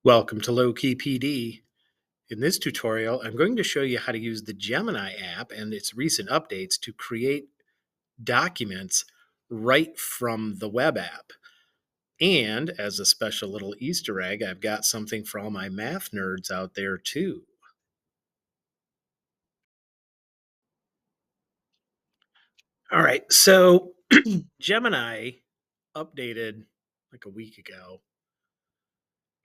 Welcome to Low Key PD. In this tutorial, I'm going to show you how to use the Gemini app and its recent updates to create documents right from the web app. And as a special little Easter egg, I've got something for all my math nerds out there too. All right, so Gemini updated like a week ago,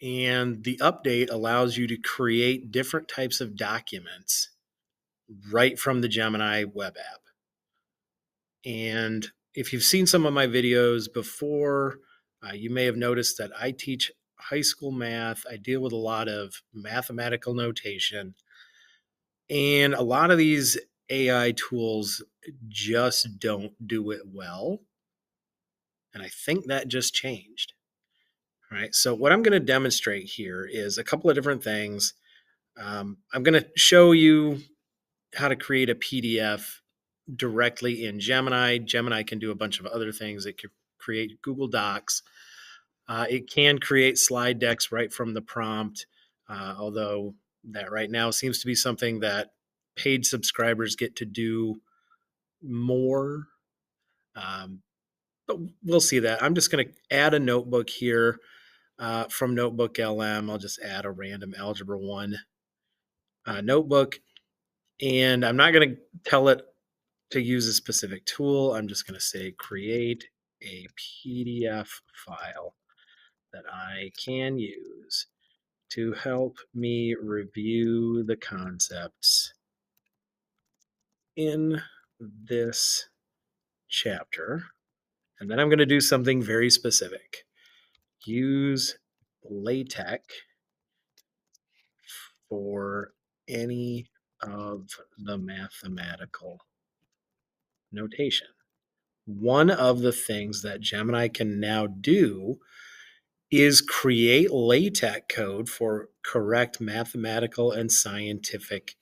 and the update allows you to create different types of documents right from the Gemini web app. And if you've seen some of my videos before, you may have noticed that I teach high school math. I deal with a lot of mathematical notation, and a lot of these AI tools just don't do it well. And I think that just changed. All right. So, what I'm going to demonstrate here is a couple of different things. I'm going to show you how to create a PDF directly in Gemini. Gemini can do a bunch of other things. It can create Google Docs. It can create slide decks right from the prompt, although that right now seems to be something that paid subscribers get to do more. Um, but we'll see that. I'm just going to add a notebook here from Notebook LM. I'll just add a random Algebra 1 notebook. And I'm not going to tell it to use a specific tool. I'm just going to say create a PDF file that I can use to help me review the concepts in this chapter. And then I'm going to do something very specific. Use LaTeX for any of the mathematical notation. One of the things that Gemini can now do is create LaTeX code for correct mathematical and scientific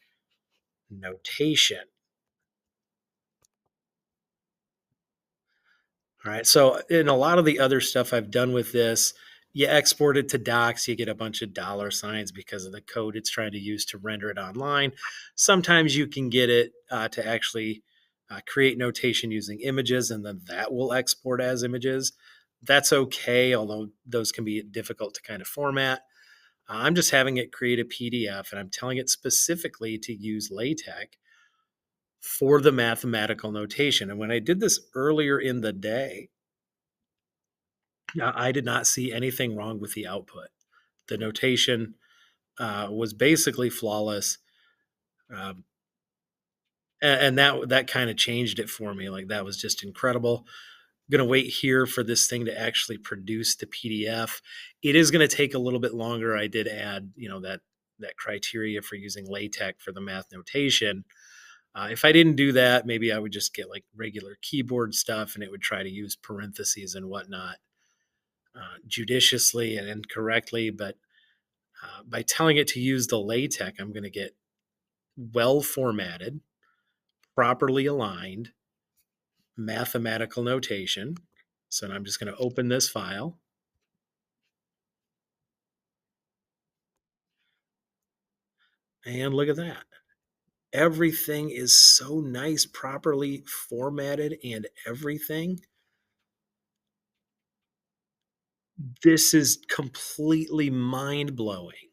notation. All right. So, in a lot of the other stuff I've done with this, you export it to docs, you get a bunch of dollar signs because of the code it's trying to use to render it online. Sometimes you can get it to actually create notation using images, and then that will export as images. That's okay, although those can be difficult to kind of format. I'm just having it create a PDF, and I'm telling it specifically to use LaTeX for the mathematical notation. And when I did this earlier in the day, I did not see anything wrong with the output. The notation was basically flawless, um, and that kind of changed it for me. Like that was just incredible. I'm gonna wait here for this thing to actually produce the PDF. It is gonna take a little bit longer. I did add, that criteria for using LaTeX for the math notation. If I didn't do that, maybe I would just get like regular keyboard stuff, and it would try to use parentheses and whatnot judiciously and incorrectly. But by telling it to use the LaTeX, I'm going to get well formatted, properly aligned mathematical notation. So I'm just going to open this file. And look at that. Everything is so nice, properly formatted, and everything. This is completely mind blowing.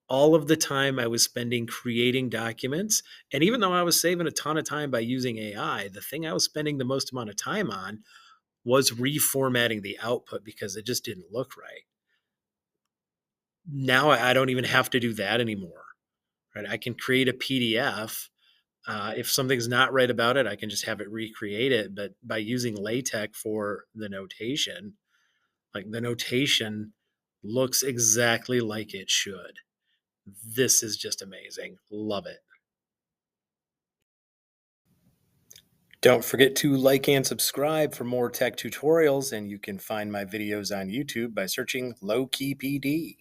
All of the time I was spending creating documents. And even though I was saving a ton of time by using AI, the thing I was spending the most amount of time on was reformatting the output because it just didn't look right. Now I don't even have to do that anymore. Right? I can create a PDF. If something's not right about it, I can just have it recreate it. But by using LaTeX for the notation, like the notation looks exactly like it should. This is just amazing. Love it. Don't forget to like and subscribe for more tech tutorials, and you can find my videos on YouTube by searching Low Key PD.